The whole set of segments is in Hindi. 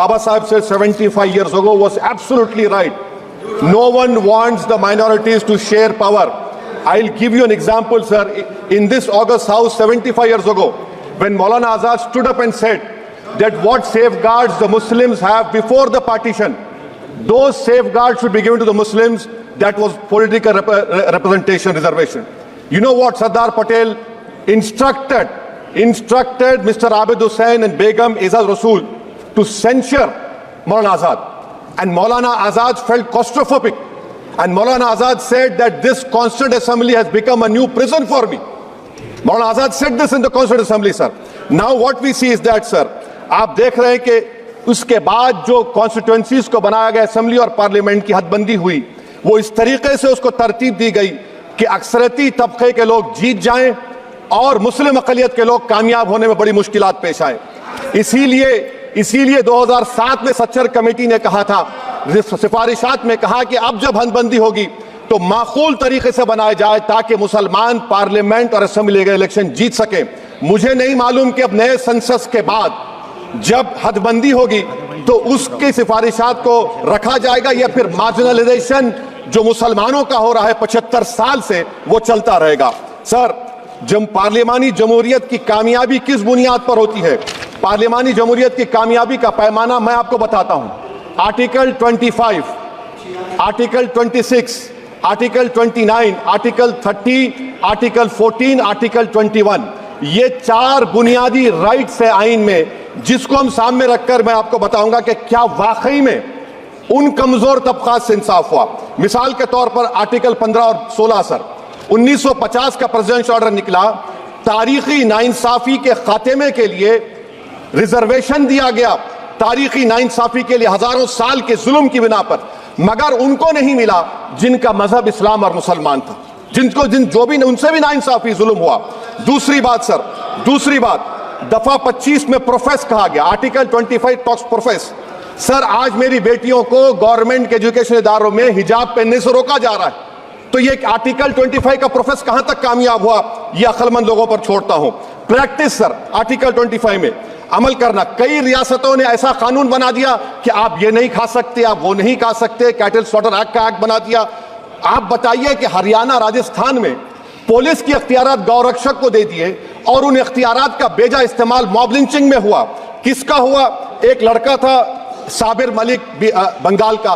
Baba Sahib said 75 years ago was absolutely right. No one wants the minorities to share power. I'll give you an example, sir. In this August House 75 years ago, when Maulana Azad stood up and said that what safeguards the Muslims have before the partition, those safeguards should be given to the Muslims. That was political representation, reservation. You know what Sardar Patel instructed Mr. Abid Hussain and Begum Ezaz Rasool to censure Maulana Azad. And Maulana Azad felt claustrophobic. And Maulana Azad said that this Constituent Assembly has become a new prison for me. Maulana Azad said this in the Constituent Assembly, sir. Now what we see is that, sir, आप देख रहे हैं कि उसके बाद जो कॉन्स्टिट्यूएंसीज को बनाया गया असेंबली और पार्लियामेंट की हदबंदी हुई, वो इस तरीके से उसको तरतीब दी गई कि अक्सरती तबके के लोग जीत जाएं और मुस्लिम अक़लियत के लोग कामयाब होने में बड़ी मुश्किलात पेश आए। इसीलिए 2007 में सच्चर कमेटी ने कहा था, सिफारिशात में कहा कि अब जब हदबंदी होगी तो माकूल तरीके से बनाया जाए ताकि मुसलमान पार्लियामेंट और असेंबली के इलेक्शन जीत सके। मुझे नहीं मालूम कि अब नए सेंसस के बाद जब हदबंदी होगी तो उसकी सिफारिशात को रखा जाएगा या फिर मार्जिनलाइजेशन जो मुसलमानों का हो रहा है 75 साल से वो चलता रहेगा। सर, पार्लियामानी जमहूरियत की कामयाबी किस बुनियाद पर होती है? पार्लियामानी जमहूरियत की कामयाबी का पैमाना मैं आपको बताता हूं। Article 25, article 26, article 29, article 30, article 14, article 21, ये 4 बुनियादी राइट्स है आइन में, जिसको हम सामने रखकर मैं आपको बताऊंगा कि क्या वाकई में उन कमजोर तबकात से इंसाफ हुआ। मिसाल के तौर पर आर्टिकल 15 और 16, सर, 1950 का प्रेसिडेंशियल ऑर्डर निकला, तारीखी नाइंसाफी के खात्मे के लिए रिजर्वेशन दिया गया, तारीखी नाइंसाफी के लिए हजारों साल के जुल्म की बिना पर, मगर उनको नहीं मिला जिनका मजहब इस्लाम और मुसलमान था, जो भी उनसे भी नाइंसाफी जुल्म हुआ। दूसरी बात दफा 25 में प्रोफेस कहा गया, आर्टिकल 25 टॉक्स प्रोफेस। सर, आज मेरी बेटियों को गवर्नमेंट के एजुकेशन इदारों में हिजाब पहनने से रोका जा रहा है, तो ये आर्टिकल 25 का प्रोफेस कहां तक कामयाब हुआ, ये अक्लमंद लोगों पर छोड़ता हूं। प्रैक्टिस, सर, आर्टिकल 25 में अमल करना। कई रियासतों ने ऐसा कानून बना दिया कि आप ये नहीं खा सकते, आप वो नहीं खा सकते, कैटल स्लॉटर एक्ट का एक्ट बना दिया। आप बताइए कि हरियाणा, राजस्थान में पुलिस की अख्तियारात गौरक्षक को दे दिए और उन अख्तियारात का बेजा इस्तेमाल मॉब लिंचिंग में हुआ। किसका हुआ? एक लड़का था साबिर मलिक बंगाल का,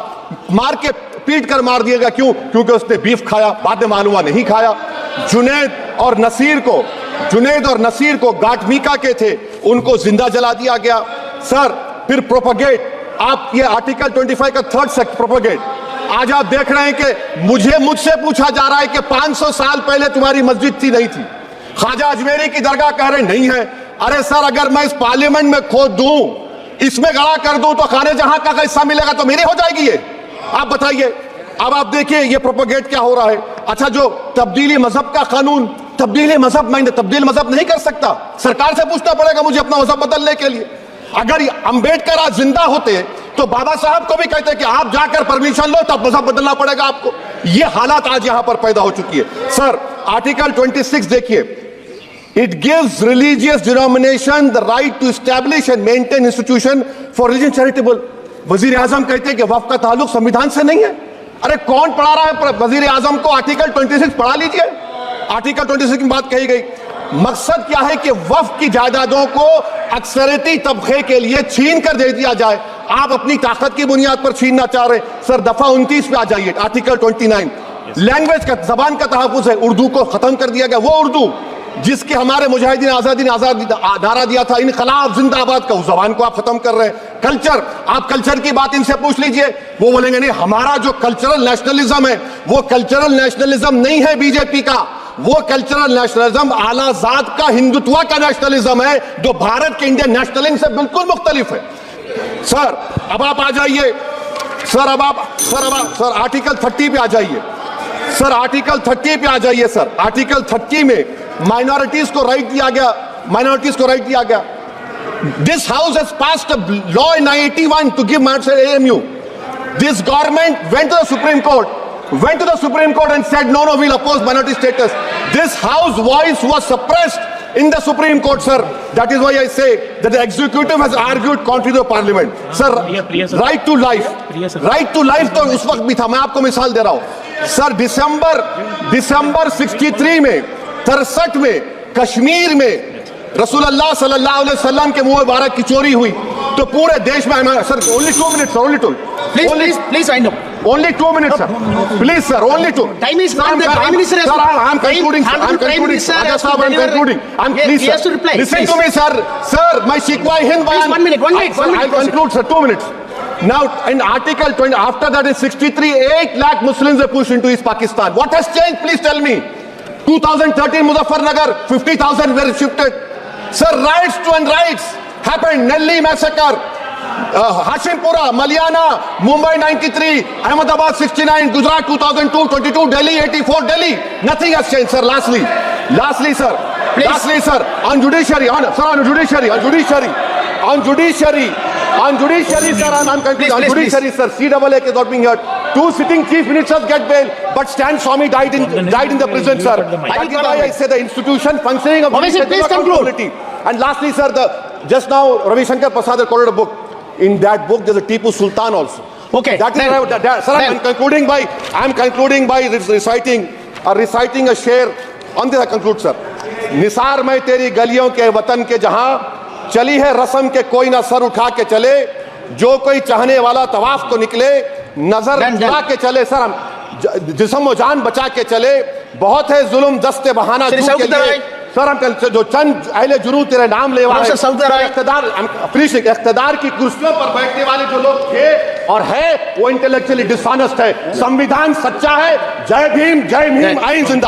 पीट कर मार दिया गया। क्यों? क्योंकि उसने बीफ खाया, बाद में मालूम हुआ नहीं खाया। जुनैद और नसीर को गाटमीका के थे, उनको जिंदा जला दिया गया। सर, फिर प्रोपगेट, आप ये आर्टिकल 25 का 3rd सेक्शन प्रोपगेट। आज आप देख रहे हैं कि मुझसे पूछा जा रहा है कि 500 साल पहले तुम्हारी मस्जिद थी, नहीं थी। ख्वाजा अजमेरी की दरगाह कह रहे नहीं है। अरे सर, अगर मैं इस पार्लियामेंट में खोद दूं, इसमें गड़ा कर दूं, तो खाने जहां का हिस्सा मिलेगा तो मेरी हो जाएगी ये। आप बताइए। अब आप देखिए ये प्रोपगेट क्या हो रहा है। अच्छा, जो तब्दीली मजहब का कानून, तब्दील मजहब नहीं कर सकता, सरकार से पूछना पड़ेगा मुझे अपना मजहब बदलने के लिए। अगर अंबेडकर आज जिंदा होते तो बाबा साहब को भी कहते कि आप जाकर परमिशन लो, तब मजहब बदलना पड़ेगा आपको। ये हालात आज यहां पर पैदा हो चुकी है। सर, आर्टिकल 26 देखिए, it gives religious denomination the right to establish and maintain institution for religion charitable. वजीर आजम कहते हैं कि वक्फ का ताल्लुक संविधान से नहीं है। अरे कौन पढ़ा रहा है वजीर आजम को? आर्टिकल 26 पढ़ा लीजिए। आर्टिकल 26 की बात कही गई। मकसद क्या है कि वक्फ की जायदादों को अक्सरती तबके के लिए छीन कर दे दिया जाए। आप अपनी ताकत की बुनियाद पर छीनना चाह रहे हैं। सर, दफा 29 पे आ जाइए, आर्टिकल 29। लैंग्वेज का, जबान का तहफ़्फ़ुज़ है। उर्दू को खत्म कर दिया गया। वो उर्दू जिसके हमारे मुजाहिदीन आजादी ने नारा दिया था, इनकलाब जिंदाबाद का, उस जबान को आप खत्म कर रहे हैं। कल्चर, आप कल्चर की बात इनसे पूछ लीजिए, वो बोलेंगे नहीं, हमारा जो कल्चरल नेशनलिज्म है वो कल्चरल नेशनलिज्म नहीं है बीजेपी का। वो कल्चरल नेशनलिज्म आलाजाद का हिंदुत्व का नेशनलिज्म है, जो भारत के इंडियन नेशनलिज्म से बिल्कुल मुख्तलिफ है। सर, अब आप आ जाइए। सर, आर्टिकल 30 पे आ जाइए। सर, आर्टिकल 30 पे आ जाइए। सर, आर्टिकल 30 में माइनॉरिटीज को राइट दिया गया। This house has passed a law in 1981 to give minority AMU. This government went to the Supreme Court and said no, we'll oppose minority status. This house voice was suppressed in the Supreme Court, sir. That is why I say that the executive has argued contrary to the parliament. Sir, right to life. Right to life तो उस वक्त भी था. मैं आपको मिसाल दे रहा हूँ. सर, दिसंबर 63 में, 63 में कश्मीर में रसूलुल्लाह सल्लल्लाहु अलैहि वसल्लम के मुंह मुबारक की चोरी हुई तो पूरे देश में. Sir, only 2 minutes, sir, only 2. Please wind up. Only 2 minutes, sir. Please, sir, only 2. Time is not there. Prime Minister has Sir, I'm concluding, sir. I'm concluding. Raja Sahab, I'm concluding. Please, he has to reply. Listen Please. to me, sir. Sir, my Shikwa Hind Bayan. 1 minute. I'll conclude, sir. 2 minutes. Now, in Article 20, after that in 63, 8 lakh Muslims were pushed into East Pakistan. What has changed? Please tell me. 2013, Muzaffarnagar, 50,000 were shifted. Sir, riots and riots happened. Nelli massacre, Hashimpura, Maliana, Mumbai 93, Ahmedabad 69, Gujarat 2002, 22, Delhi 84, Delhi. Nothing has changed, sir. Lastly, sir. Please. Lastly, sir. On judiciary, on judiciary, sir. I'm concluding. On judiciary, sir. CAA is not being heard. 2 sitting chief ministers get bail, but Stan Swamy died in the prison, sir. That is why I say the institution functioning of Obviously, please conclude. And lastly, sir, just now Ravi Shankar Prasad has quoted a book. In that book, there's a Tipu Sultan also. Okay. That is sir. I'm concluding by reciting a share. On this I conclude, sir. Nisar में तेरी गलियों के वतन के जहां चली है रस्म के कोई ना सर उठा के चले जो कोई चाहने वाला तवाफ को निकले नजर उठा के चले. सर, हम जिस्म जान बचा के चले. बहुत है जुल्म दस्ते बहाना के लिए. सर, हम जो चंद अहले जुरू तेरे नाम ले वाले इख्तिदार की कुर्सियों पर बैठने वाले जो लोग थे और है वो इंटेलेक्चुअली डिसऑनेस्ट है. संविधान सच्चा है. जय भीम, आइन जिंदा.